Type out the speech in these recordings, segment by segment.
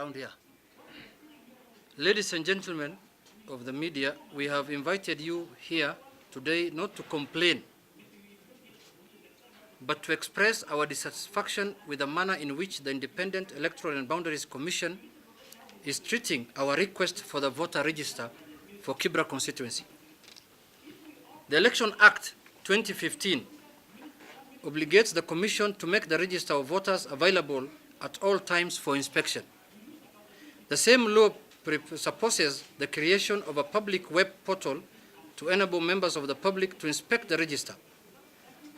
around here. Ladies and gentlemen of the media, we have invited you here today not to complain, but to express our dissatisfaction with the manner in which the Independent Electoral and Boundaries Commission is treating our request for the voter register for Kibra Constituency. The Election Act 2015 obligates the Commission to make the register of voters available at all times for inspection. The same law presupposes the creation of a public web portal to enable members of the public to inspect the register.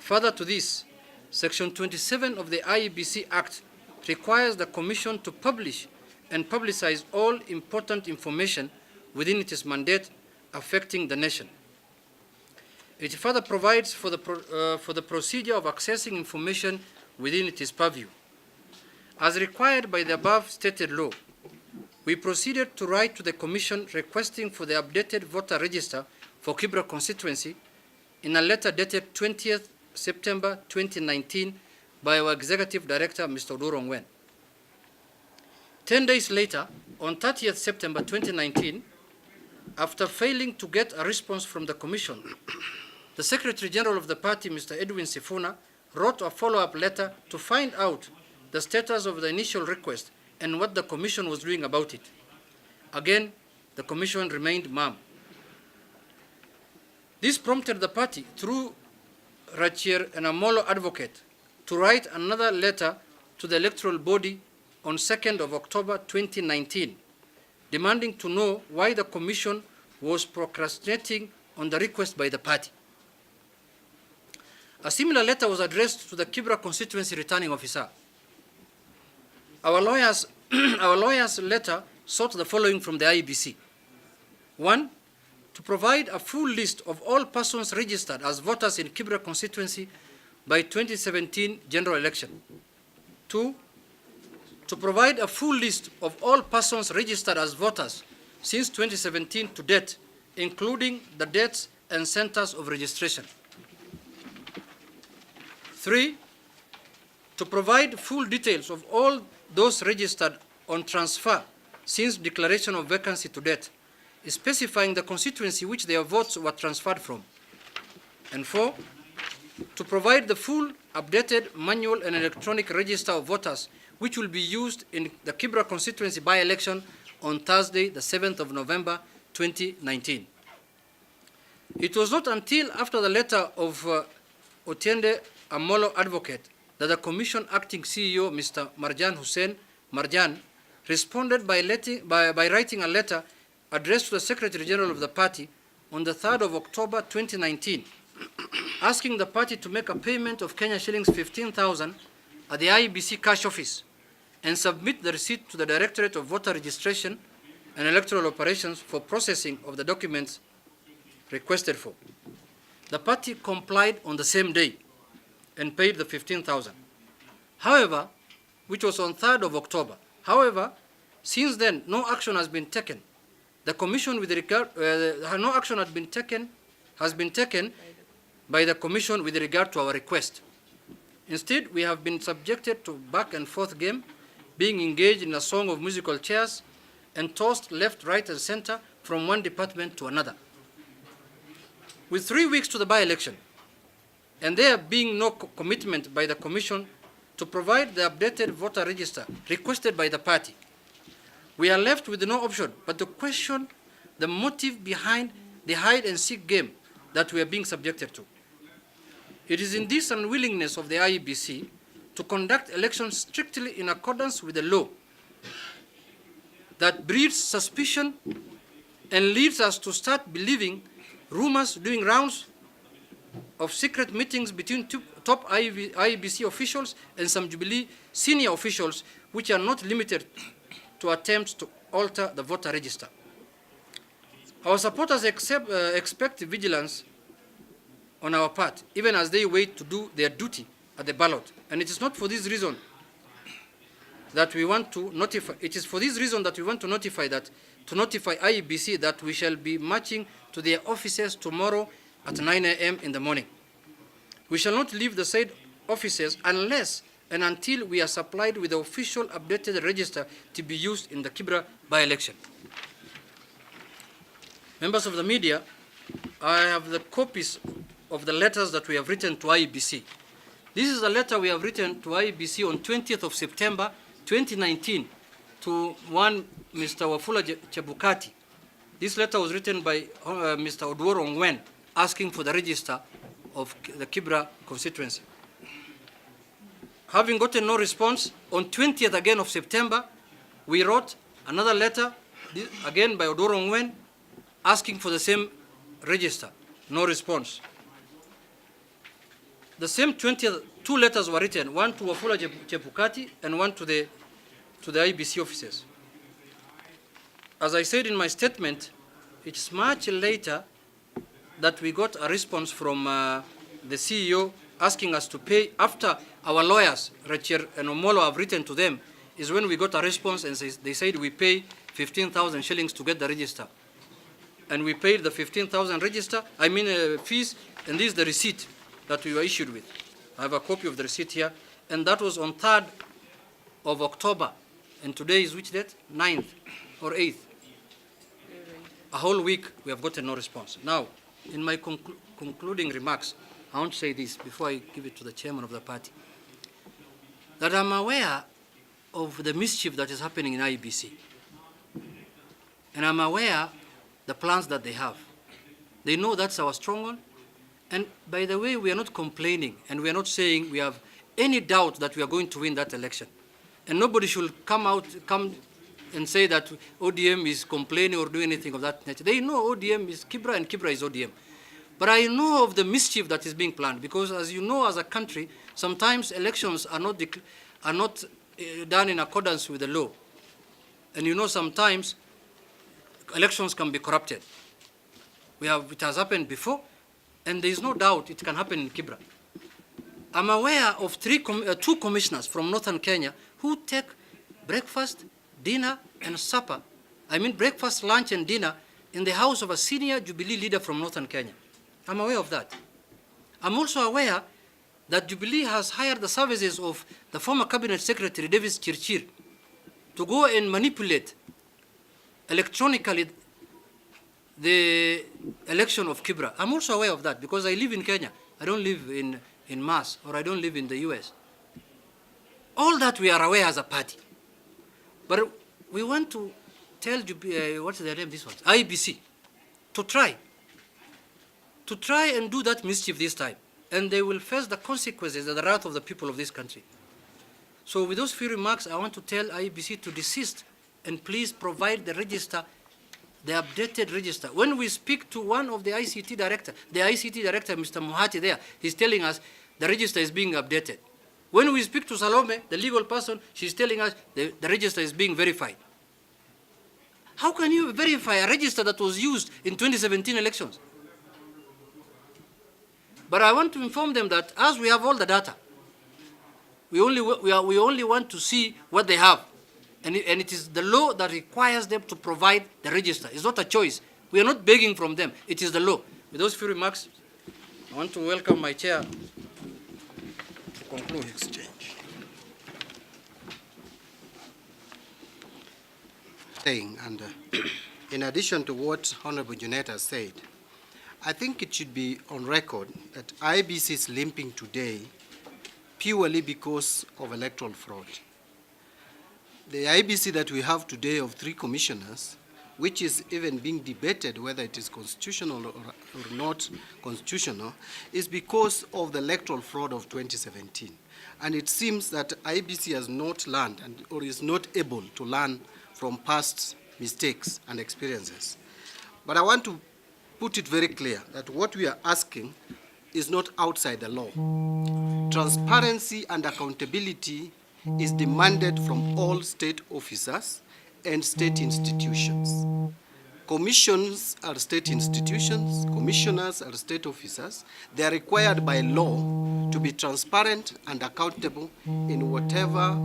Further to this, Section 27 of the IEBC Act requires the Commission to publish and publicize all important information within its mandate affecting the nation. It further provides for the procedure of accessing information within its purview. As required by the above stated law, we proceeded to write to the Commission requesting for the updated voter register for Kibra Constituency in a letter dated 20th September 2019 by our Executive Director, Mr. Oduro. 10 days later, on 30th September 2019, after failing to get a response from the Commission, the Secretary General of the party, Mr. Edwin Sifuna, wrote a follow-up letter to find out the status of the initial request and what the Commission was doing about it. Again, the Commission remained mum. This prompted the party, through Rachir and Amolo advocate, to write another letter to the electoral body on 2nd of October 2019, demanding to know why the Commission was procrastinating on the request by the party. A similar letter was addressed to the Kibra Constituency Returning Officer. Our lawyer's letter sought the following from the IEBC. 1, to provide a full list of all persons registered as voters in Kibra Constituency by 2017 general election. 2, to provide a full list of all persons registered as voters since 2017 to date, including the dates and centers of registration. 3, to provide full details of all those registered on transfer since declaration of vacancy to date, specifying the constituency which their votes were transferred from. And 4, to provide the full updated manual and electronic register of voters which will be used in the Kibra constituency by-election on Thursday, the 7th of November, 2019. It was not until after the letter of Otiende Amolo advocate that the Commission acting CEO, Mr. Marjan Hussein Marjan, responded by writing a letter addressed to the Secretary General of the party on the 3rd of October 2019, asking the party to make a payment of Kenya shillings 15,000 at the IEBC cash office and submit the receipt to the Directorate of Voter Registration and Electoral Operations for processing of the documents requested for. The party complied on the same day and paid the 15,000. However, which was on 3rd of October. However, since then, no action has been taken. The Commission with regard, no action has been taken by the Commission with regard to our request. Instead, we have been subjected to back and forth game, being engaged in a song of musical chairs and tossed left, right, and center from one department to another. With 3 weeks to the by-election, and there being no commitment by the Commission to provide the updated voter register requested by the party, we are left with no option but to question the motive behind the hide-and-seek game that we are being subjected to. It is in this unwillingness of the IEBC to conduct elections strictly in accordance with the law that breeds suspicion and leads us to start believing rumors doing rounds of secret meetings between top IEBC officials and some Jubilee senior officials, which are not limited to attempts to alter the voter register. Our supporters expect vigilance on our part, even as they wait to do their duty at the ballot. And it is not for this reason that we want to notify. It is for this reason that we want to notify IEBC that we shall be marching to their offices tomorrow at 9 a.m. in the morning. We shall not leave the said offices unless and until we are supplied with the official updated register to be used in the Kibra by-election. Members of the media, I have the copies of the letters that we have written to IEBC. This is a letter we have written to IEBC on 20th of September 2019 to one Mr. Wafula Chebukati. This letter was written by Mr. Odworo Ngwen, asking for the register of the Kibra constituency. Having gotten no response, on 20th again of September, we wrote another letter, again by Odworo Ngwen, asking for the same register. No response. The same 20th, two letters were written, one to Wafula Chebukati and one to the IEBC offices. As I said in my statement, it's much later that we got a response from the CEO asking us to pay. After our lawyers, Rachel and Omolo, have written to them, is when we got a response and they said we pay 15,000 shillings to get the register. And we paid the 15,000 fees, and this is the receipt that we were issued with. I have a copy of the receipt here, and that was on 3rd of October. And today is which date? 9th or 8th. A whole week we have gotten no response. Now, in my concluding remarks, I want to say this before I give it to the chairman of the party, that I'm aware of the mischief that is happening in IEBC. And I'm aware the plans that they have. They know that's our stronghold. And by the way, we are not complaining, and we are not saying we have any doubt that we are going to win that election. And nobody should come and say that ODM is complaining or doing anything of that nature. They know ODM is Kibra and Kibra is ODM. But I know of the mischief that is being planned, because as you know, as a country, sometimes elections are not done in accordance with the law. And you know, sometimes elections can be corrupted. It has happened before, and there is no doubt it can happen in Kibra. I'm aware of two commissioners from Northern Kenya who take breakfast, dinner, and supper. Breakfast, lunch, and dinner in the house of a senior Jubilee leader from Northern Kenya. I'm aware of that. I'm also aware that Jubilee has hired the services of the former Cabinet Secretary, Davis Chirchir, to go and manipulate electronically the election of Kibra. I'm also aware of that because I live in Kenya. I don't live in Mars, or I don't live in the US. All that we are aware as a party. But we want to tell what's their name, this one? IEBC, to try and do that mischief this time. And they will face the consequences and the wrath of the people of this country. So with those few remarks, I want to tell IEBC to desist and please provide the register, the updated register. When we speak to one of the ICT director, Mr. Muhati there, he's telling us the register is being updated. When we speak to Salome, the legal person, she's telling us the register is being verified. How can you verify a register that was used in 2017 elections? But I want to inform them that as we have all the data, we only want to see what they have. And it is the law that requires them to provide the register. It's not a choice. We are not begging from them. It is the law. With those few remarks, I want to welcome my chair to conclude exchange. And in addition to what Honorable Junet has said, I think it should be on record that IEBC is limping today purely because of electoral fraud. The IEBC that we have today of 3 commissioners, which is even being debated whether it is constitutional or not constitutional, is because of the electoral fraud of 2017. And it seems that IEBC has not learned or is not able to learn from past mistakes and experiences. But I want to put it very clear that what we are asking is not outside the law. Transparency and accountability is demanded from all state officers and state institutions. Commissions are state institutions, commissioners are state officers. They are required by law to be transparent and accountable in whatever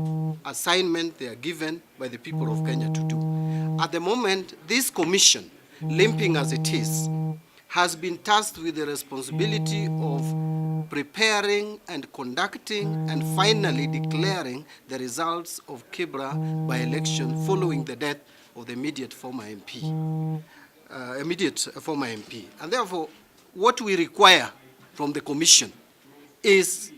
assignment they are given by the people of Kenya to do. At the moment, this commission, limping as it is, has been tasked with the responsibility of preparing and conducting and finally declaring the results of Kibra by-election following the death of the immediate former MP. And therefore, what we require from the Commission is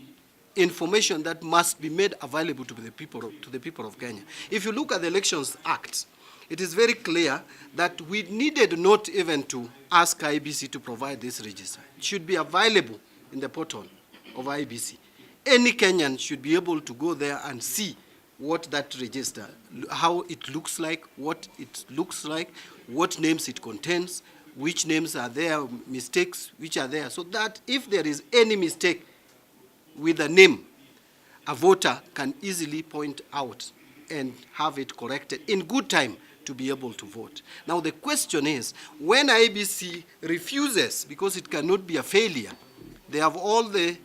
information that must be made available to the people of Kenya. If you look at the Elections Act, it is very clear that we needed not even to ask IEBC to provide this register. It should be available in the portal of IEBC. Any Kenyan should be able to go there and see what that register, how it looks like, what names it contains, which names are there, mistakes which are there, so that if there is any mistake with a name, a voter can easily point out and have it corrected in good time to be able to vote. Now the question is, when IEBC refuses, because it cannot be a failure, they have all the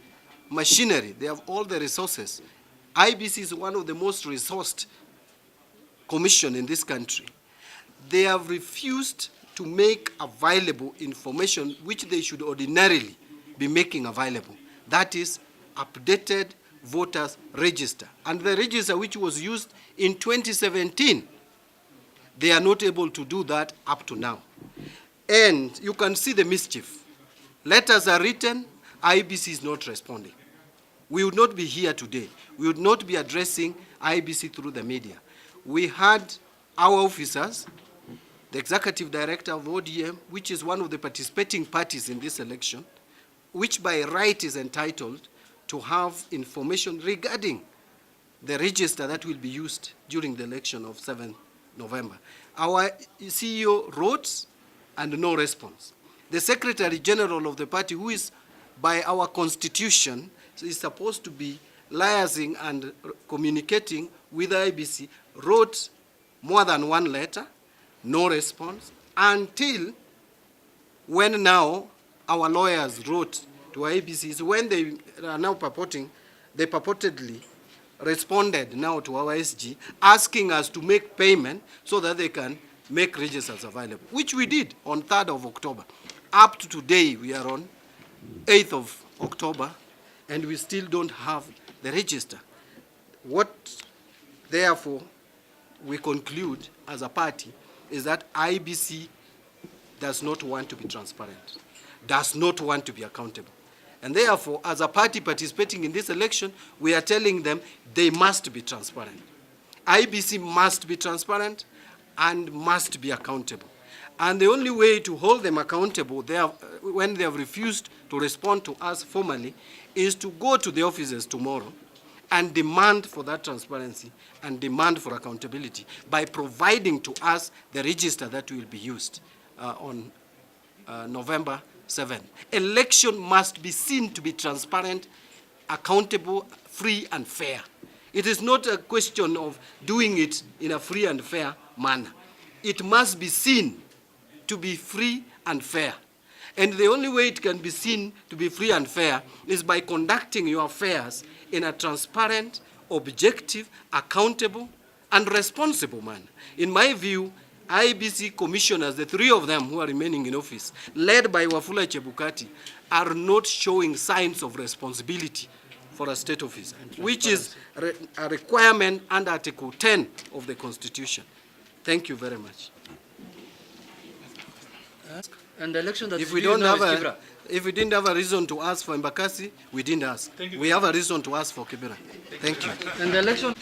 machinery, they have all the resources. IEBC is one of the most resourced commission in this country. They have refused to make available information which they should ordinarily be making available. That is updated voters register. And the register which was used in 2017, they are not able to do that up to now. And you can see the mischief. Letters are written, IEBC is not responding. We would not be here today. We would not be addressing IEBC through the media. We had our officers, the executive director of ODM, which is one of the participating parties in this election, which by right is entitled to have information regarding the register that will be used during the election of 7th November. Our CEO wrote and no response. The Secretary General of the party, who is by our constitution, is supposed to be liaising and communicating with IEBC, wrote more than one letter, no response, until when now our lawyers wrote to IEBC, when they are now purportedly responded now to our SG, asking us to make payment so that they can make registers available, which we did on 3rd of October. Up to today, we are on 8th of October, and we still don't have the register. What, therefore, we conclude as a party is that IEBC does not want to be transparent, does not want to be accountable. And therefore, as a party participating in this election, we are telling them they must be transparent. IEBC must be transparent and must be accountable. And the only way to hold them accountable when they have refused to respond to us formally is to go to the offices tomorrow and demand for that transparency and demand for accountability by providing to us the register that will be used on November 7th. Election must be seen to be transparent, accountable, free and fair. It is not a question of doing it in a free and fair manner. It must be seen to be free and fair. And the only way it can be seen to be free and fair is by conducting your affairs in a transparent, objective, accountable, and responsible manner. In my view, IEBC commissioners, the 3 of them who are remaining in office, led by Wafula Chebukati, are not showing signs of responsibility for a state office, which is a requirement under Article 10 of the Constitution. Thank you very much. And the election that if we didn't have a reason to ask for Embakasi, we didn't ask. We have a reason to ask for Kibra. Thank you. And the election.